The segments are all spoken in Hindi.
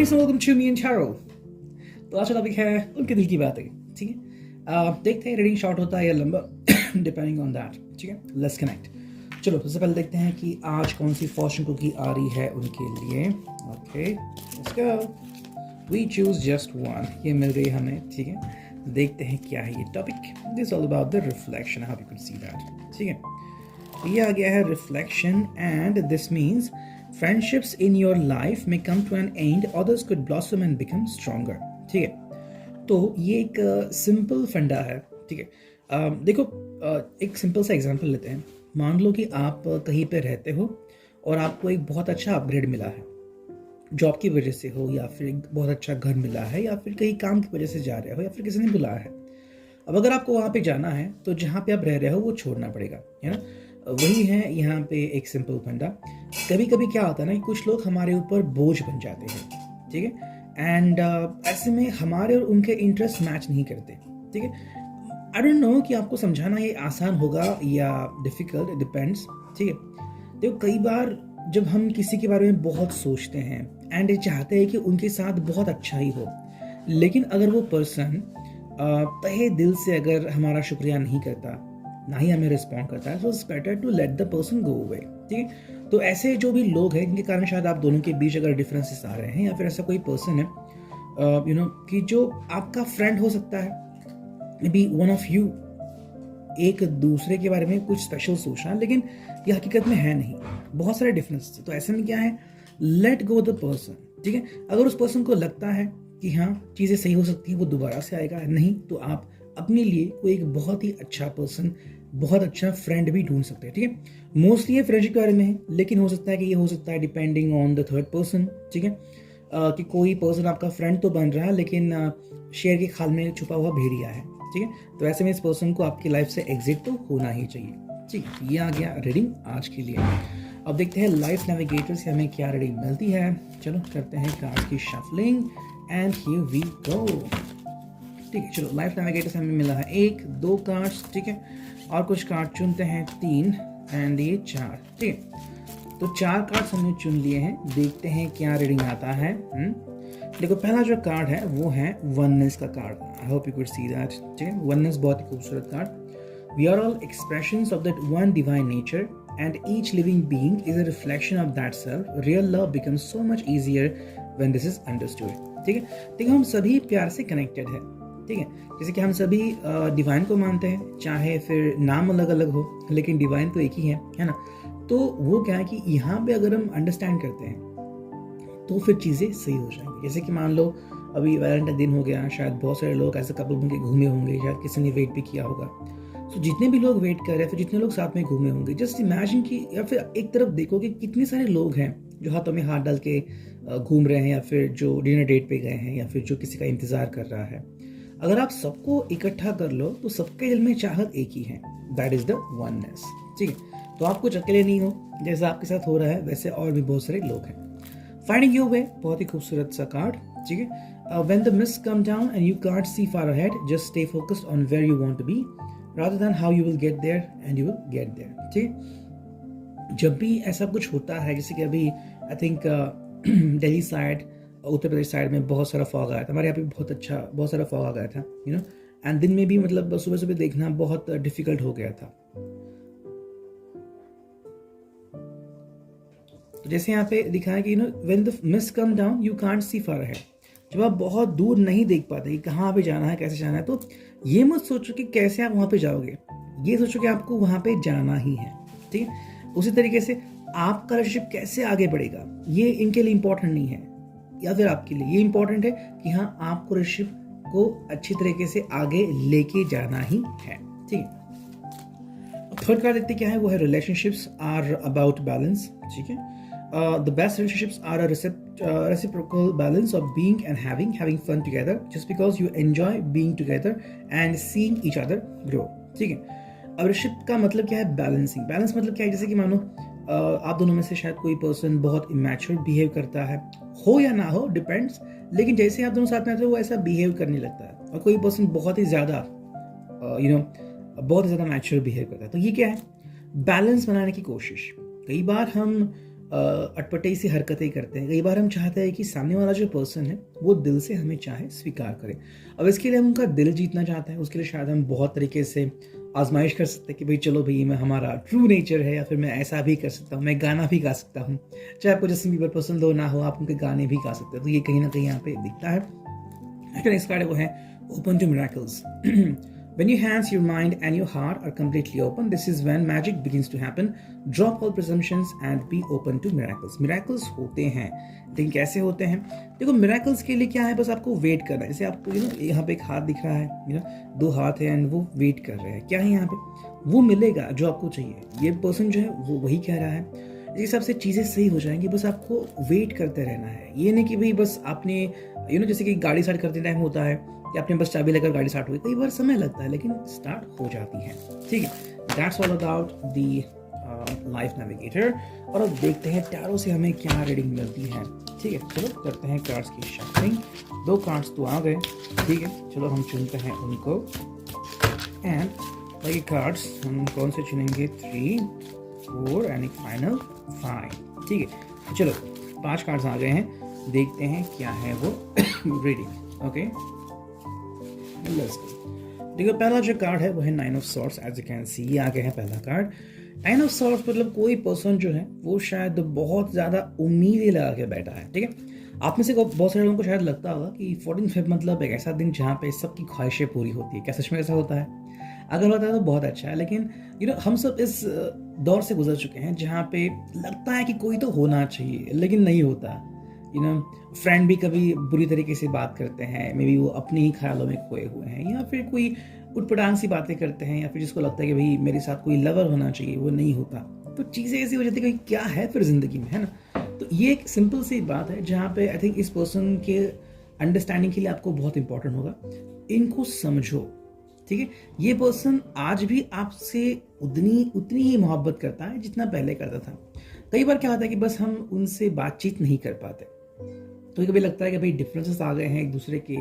Guys welcome to me and चारो। तो आज का टॉपिक है उनके दिल की बातें। ठीक है, देखते हैं रीडिंग शॉर्ट होता है या लंबा डिपेंडिंग ऑन दैट। ठीक है, लेट्स कनेक्ट। चलो सबसे पहले देखते हैं कि आज कौन सी फॉर्चून कुकी आ रही है उनके लिए। Okay let's go. We choose just one, ये मिल गई हमें। ठीक है, देखते हैं क्या है ये topic. This all about the reflection, how you can C that. ठीक है, ये आ गया है reflection and this means friendships in your life may come to an end, others could blossom and become stronger। ठीक है, तो ये एक सिंपल फंडा है। ठीक है, देखो एक सिंपल सा एग्जांपल लेते हैं। मान लो कि आप कहीं पे रहते हो और आपको एक बहुत अच्छा अपग्रेड मिला है, जॉब की वजह से हो या फिर एक बहुत अच्छा घर मिला है या फिर कहीं काम की वजह से जा रहे हो या फिर किसी ने बुलाया है। अब अगर आपको वहाँ पे जाना है तो जहाँ पे आप रह रहे हो वो छोड़ना पड़ेगा, है ना। वही है यहाँ पे एक सिंपल फंडा। कभी कभी क्या होता है ना कि कुछ लोग हमारे ऊपर बोझ बन जाते हैं। ठीक है, एंड ऐसे में हमारे और उनके इंटरेस्ट मैच नहीं करते। ठीक है, आई डोंट नो कि आपको समझाना ये आसान होगा या डिफिकल्ट, इट डिपेंड्स। ठीक है, देखो कई बार जब हम किसी के बारे में बहुत सोचते हैं एंड चाहते हैं कि उनके साथ बहुत अच्छा ही हो, लेकिन अगर वो पर्सन तहे दिल से अगर हमारा शुक्रिया नहीं करता, ना ही हमें रिस्पॉन्ड करता है, so it's better to let the person go away. ठीक है, तो ऐसे जो भी लोग हैं जिनके कारण शायद आप दोनों के बीच अगर डिफरेंसेस आ रहे हैं या फिर ऐसा कोई पर्सन है कि जो आपका फ्रेंड हो सकता है, may be one of you एक दूसरे के बारे में कुछ स्पेशल सोचना, लेकिन ये हकीकत में है नहीं, बहुत सारे डिफरेंस। तो ऐसे में क्या है, लेट गो द पर्सन। ठीक है, अगर उस पर्सन को लगता है कि हाँ चीज़ें सही हो सकती है, वो दोबारा से आएगा, नहीं तो आप अपने लिए कोई एक बहुत ही अच्छा पर्सन, बहुत अच्छा फ्रेंड भी ढूंढ सकते हैं। ठीक है, मोस्टली ये फ्रेंडशिप के बारे में है, लेकिन हो सकता है कि ये हो सकता है depending on the third person. ठीक है, कि कोई पर्सन आपका फ्रेंड तो बन रहा है लेकिन शेर की खाल में छुपा हुआ भेड़िया है। ठीक है, तो ऐसे में इस पर्सन को आपकी लाइफ से एग्जिट तो होना ही चाहिए। ठीक है, ये आ गया रीडिंग आज के लिए। अब देखते हैं लाइफ नेविगेटर से हमें क्या रीडिंग मिलती है। चलो करते हैं कार्ड्स की shuffling and here we go. ठीक है, चलो लाइफ नेविगेटर से हमें मिला है 1 2 कार्ड्स। ठीक है, और कुछ कार्ड चुनते हैं 3 एंड ये 4। ठीक है, तो 4 कार्ड्स हमने चुन लिए हैं, देखते हैं क्या रीडिंग आता है। देखो पहला जो कार्ड है वो है वननेस का card. I hope you could see that. ठीक है, वननेस बहुत ही खूबसूरत card. We are all expressions of that one divine nature and each living being is a reflection of that self. Real love becomes so much easier when this is understood. ठीक है, देखो हम सभी प्यार से कनेक्टेड है। ठीक है, जैसे कि हम सभी डिवाइन को मानते हैं, चाहे फिर नाम अलग अलग हो लेकिन डिवाइन तो एक ही है ना। तो वो क्या है कि यहाँ पे अगर हम अंडरस्टैंड करते हैं तो फिर चीज़ें सही हो जाएंगी। जैसे कि मान लो अभी वैलेंटाइन दिन हो गया, शायद बहुत सारे लोग ऐसे कपल होंगे घूमे होंगे, शायद किसी ने वेट भी किया होगा। तो जितने भी लोग वेट कर रहे हैं, फिर जितने लोग साथ में घूमे होंगे, जस्ट इमेजिन कि या फिर एक तरफ देखो कि कितने सारे लोग हैं जो हाथों में हाथ डाल के घूम रहे हैं या फिर जो डिनर डेट पे गए हैं या फिर जो किसी का इंतजार कर रहा है। अगर आप सबको इकट्ठा कर लो तो सबके दिल में चाहत एक ही है, दैट इज द वननेस। ठीक है, तो आप कुछ अकेले नहीं हो, जैसा आपके साथ हो रहा है वैसे और भी बहुत सारे लोग हैं। फाइंडिंग योर वे, बहुत ही खूबसूरत सा कार्ड। ठीक है, when the mist come down and you can't see far ahead, just stay focused on where you want to be rather than how you will get there and you will get there। ठीक, जब भी ऐसा कुछ होता है, जैसे कि अभी I think Delhi side, Uttar Pradesh side में बहुत सारा फॉग आया था, हमारे यहाँ पे बहुत सारा फॉग आ गया था, एंड दिन में भी मतलब सुबह सुबह देखना बहुत डिफिकल्ट हो गया था। तो जैसे यहाँ पे दिखा है कि when the mist come down you can't see far ahead, जब आप बहुत दूर नहीं देख पाते कि कहाँ पे जाना है, कैसे जाना है, तो ये मत सोचो कि कैसे आप वहाँ पे जाओगे, ये सोचो कि आपको वहाँ पे जाना ही है। ठीक है, उसी तरीके से आपका रिलेशनशिप कैसे आगे बढ़ेगा, ये इनके लिए इंपॉर्टेंट नहीं है, या फिर आपके लिए ये इंपॉर्टेंट है कि हाँ आपको रिलेशनशिप को अच्छी तरीके से आगे लेके जाना ही है। ठीक है, थर्ड कार्ड देखते क्या है, वो है रिलेशनशिप्स आर अबाउट बैलेंस। ठीक है, the best relationships are a reciprocal balance of being and having fun together, just because you enjoy being together and seeing each other grow। ठीक है, अब रिलेशनशिप का मतलब क्या है, बैलेंसिंग। बैलेंस मतलब क्या है, जैसे कि मानो आप दोनों में से शायद कोई पर्सन बहुत इमैच्योर बिहेव करता है, हो या ना हो डिपेंड्स, लेकिन जैसे आप दोनों साथ में आते हो वो ऐसा बिहेव करने लगता है, और कोई पर्सन बहुत ही ज़्यादा बहुत ही ज़्यादा मैच्योर बिहेव करता है। तो ये क्या है, बैलेंस बनाने की कोशिश। कई बार हम अटपटे सी हरकतें करते हैं। कई बार हम चाहते हैं कि सामने वाला जो पर्सन है वो दिल से हमें चाहे स्वीकार करे। अब इसके लिए हम उनका दिल जीतना चाहते हैं, उसके लिए शायद हम बहुत तरीके से आजमाइश कर सकते हैं कि भाई चलो भाई मैं हमारा ट्रू नेचर है, या फिर मैं ऐसा भी कर सकता हूँ, मैं गाना भी गा सकता हूँ। चाहे आपको जस्टिन बीबर पसंद हो ना हो, आप उनके गाने भी गा सकते हैं। तो ये कहीं ना कहीं यहाँ पे दिखता है। नेक्स्ट कार्ड है वो है open to miracles. When your hands, your mind and your heart are completely open, this is when magic begins to happen. Drop all presumptions and be open to miracles. Miracles होते हैं, लेकिन कैसे होते हैं? देखो miracles के लिए क्या है, बस आपको वेट करना है। जैसे आपको यहाँ पे एक हाथ दिख रहा है, दो हाथ है एंड वो वेट कर रहे हैं। क्या है यहाँ पे? वो मिलेगा जो आपको चाहिए। ये पर्सन जो है वो वही कह रहा है। इस हिसाब से चीज़ें सही हो जाएंगी, बस आपको वेट करते रहना है। ये नहीं कि भाई बस आपने जैसे कि गाड़ी स्टार्ट करते टाइम होता है कि आपने बस चाबी लेकर गाड़ी स्टार्ट हुई, कई बार समय लगता है लेकिन स्टार्ट हो जाती है। ठीक है, that's all about the life navigator. और अब देखते हैं टैरो से हमें क्या रीडिंग मिलती है। ठीक है, चलो करते हैं कार्ड्स की शफलिंग। 2 कार्ड्स तो आ गए। ठीक है, चलो हम चुनते हैं उनको। एंड बाकी कार्ड्स हम कौन से चुनेंगे? 3, 4 एंड एक फाइनल 5। ठीक है, चलो 5 कार्ड्स आ गए हैं, देखते हैं क्या है वो रीडिंग। ओके, देखो पहला जो कार्ड है वो है 9 of swords. As you can see, ये आ गया है पहला कार्ड। 9 ऑफ सॉर्ड्स मतलब कोई पर्सन जो है वो शायद बहुत ज्यादा उम्मीदें लगा के बैठा है। ठीक है, आप में से बहुत सारे लोगों को शायद लगता होगा कि 14 फेब मतलब एक ऐसा दिन जहाँ पे सबकी ख्वाहिशें पूरी होती है। क्या सच में ऐसा होता है? अगर होता है तो बहुत अच्छा है, लेकिन हम सब इस दौर से गुजर चुके हैं जहाँ पे लगता है कि कोई तो होना चाहिए लेकिन नहीं होता। फ्रेंड भी कभी बुरी तरीके से बात करते हैं, मे बी वो अपने ही ख्यालों में खोए हुए हैं, या फिर कोई उटपटांग सी बातें करते हैं, या फिर जिसको लगता है कि भाई मेरे साथ कोई लवर होना चाहिए, वो नहीं होता। तो चीज़ें ऐसी हो जाती है कि क्या है फिर जिंदगी में, है ना। तो ये एक सिंपल सी बात है जहाँ पे आई थिंक इस पर्सन के अंडरस्टैंडिंग के लिए आपको बहुत इंपॉर्टेंट होगा, इनको समझो। ठीक है, ये पर्सन आज भी आपसे उतनी ही मोहब्बत करता है जितना पहले करता था। कई बार क्या होता है कि बस हम उनसे बातचीत नहीं कर पाते, तो कभी लगता है कि भाई डिफरेंसेस आ गए हैं एक दूसरे के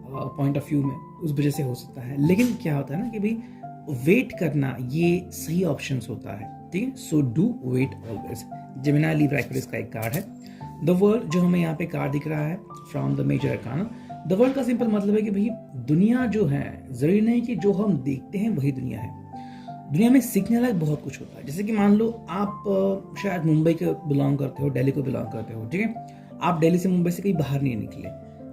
पॉइंट ऑफ व्यू में, उस वजह से हो सकता है। लेकिन क्या होता है ना कि भाई वेट करना ये सही ऑप्शन होता है। ठीक है, so do wait always. Gemini Libra Aquarius का एक कार्ड है द वर्ल्ड, जो हमें यहाँ पे कार्ड दिख रहा है from the major arcana. The world का सिंपल मतलब है कि भाई दुनिया जो है, जरूरी नहीं कि जो हम देखते हैं वही दुनिया है। दुनिया में सीखने लायक बहुत कुछ होता है। जैसे कि मान लो आप शायद मुंबई को बिलोंग करते हो, दिल्ली को बिलोंग करते हो। ठीक है, आप दिल्ली से मुंबई से कहीं बाहर नहीं निकले।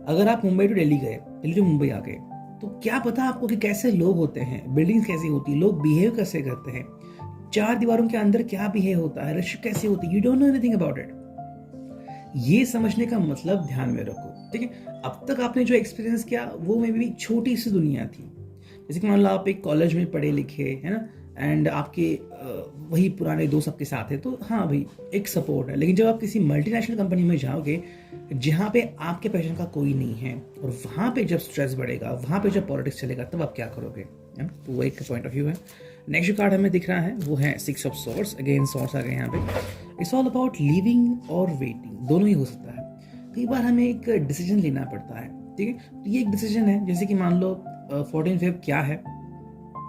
अगर आप मुंबई टू दिल्ली गए, दिल्ली टू मुंबई आ गए, तो क्या पता आपको कि कैसे लोग होते हैं, बिल्डिंग्स कैसी होती है, लोग बिहेव कैसे करते हैं, 4 दीवारों के अंदर क्या बिहेव होता है, रश कैसे होती है। You don't know anything about it. ये समझने का मतलब ध्यान में रखो। ठीक है, अब तक आपने जो एक्सपीरियंस किया वो में भी छोटी सी दुनिया थी। जैसे कि मान लो आप एक कॉलेज में पढ़े लिखे, है ना, एंड आपके वही पुराने दोस्त आपके साथ है, तो हाँ भाई एक सपोर्ट है। लेकिन जब आप किसी मल्टीनेशनल कंपनी में जाओगे जहाँ पे आपके पैशन का कोई नहीं है, और वहाँ पे जब स्ट्रेस बढ़ेगा, वहाँ पे जब पॉलिटिक्स चलेगा, तब आप क्या करोगे? तो वो एक पॉइंट ऑफ व्यू है। नेक्स्ट कार्ड हमें दिख रहा है वो है 6 ऑफ सॉर्ड्स। अगेन सॉर्ड्स आ गए यहाँ पे। इट्स ऑल अबाउट लिविंग और वेटिंग, दोनों ही हो सकता है। कई बार हमें एक डिसीजन लेना पड़ता है। ठीक है, तो ये एक डिसीजन है। जैसे कि मान लो 14 फेब क्या है,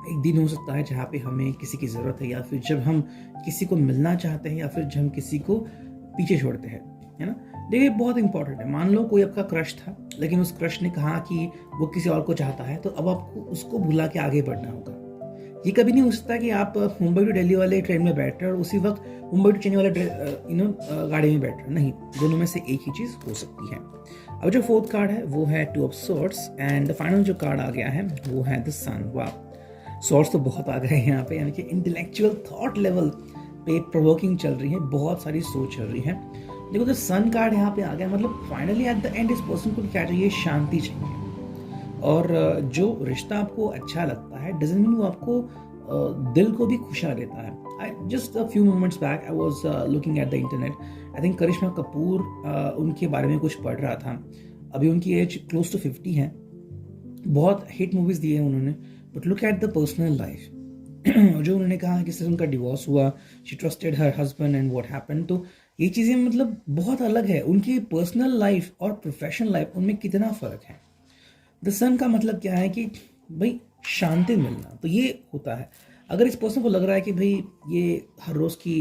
एक दिन हो सकता है जहाँ पे हमें किसी की ज़रूरत है, या फिर जब हम किसी को मिलना चाहते हैं, या फिर जब हम किसी को पीछे छोड़ते हैं, है ना। देखिए बहुत इंपॉर्टेंट है। मान लो कोई आपका क्रश था, लेकिन उस क्रश ने कहा कि वो किसी और को चाहता है, तो अब आपको उसको भुला के आगे बढ़ना होगा। ये कभी नहीं हो सकता कि आप मुंबई टू दिल्ली वाले ट्रेन में बैठ रहे हो और उसी वक्त मुंबई टू चेन्नई वाले गाड़ी में बैठ रहे हो। नहीं, दोनों में से एक ही चीज़ हो सकती है। अब जो 4th कार्ड है वो है 2 ऑफ सॉर्ड्स। एंड फाइनल जो कार्ड आ गया है वो है द सन। वाह, सॉर्ड्स तो बहुत आ गए हैं यहाँ पे, यानी कि इंटेलेक्चुअल थॉट लेवल पे प्रोवोकिंग चल रही है, बहुत सारी सोच चल रही है। देखो जो सन कार्ड यहाँ पे आ गया, मतलब फाइनली एट द एंड इस पर्सन को क्या चाहिए? शांति चाहिए। और जो रिश्ता आपको अच्छा लगता है डजंट मीन वो आपको दिल को भी खुशा देता है। Just a few moments back I was looking at the internet. I think Karisma Kapoor उनके बारे में कुछ पढ़ रहा था। अभी उनकी एज क्लोज टू 50 है। बहुत हिट मूवीज दी है उन्होंने, but look at the personal life. जो उन्होंने कहा कि उनका डिवोर्स हुआ, she trusted her husband and what happened. तो ये चीज़ें मतलब बहुत अलग है। उनकी पर्सनल लाइफ और प्रोफेशनल लाइफ, उनमें कितना फ़र्क है। द सन का मतलब क्या है कि भाई शांति मिलना, तो ये होता है। अगर इस पर्सन को लग रहा है कि भाई ये हर रोज़ की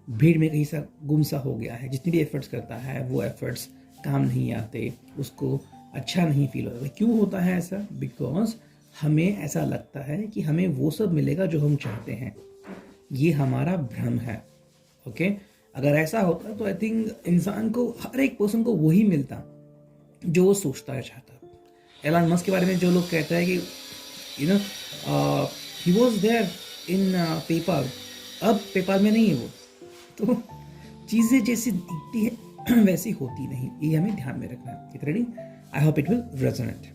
भीड़ में कहीं सा गुम सा हो गया है, जितनी भी एफर्ट्स करता है वो एफर्ट्स काम नहीं आते, उसको अच्छा नहीं फील होता। क्यों होता है ऐसा? बिकॉज हमें ऐसा लगता है कि हमें वो सब मिलेगा जो हम चाहते हैं। ये हमारा भ्रम है। ओके, अगर ऐसा होता तो आई थिंक इंसान को, हर एक पर्सन को वही मिलता जो वो सोचता है, चाहता। एलन मस्क के बारे में जो लोग कहते हैं कि he was there in PayPal, अब पेपाल में नहीं है वो। तो चीज़ें जैसी दिखती है वैसी होती नहीं, ये हमें ध्यान में रखना है। Ready? I hope it will resonate.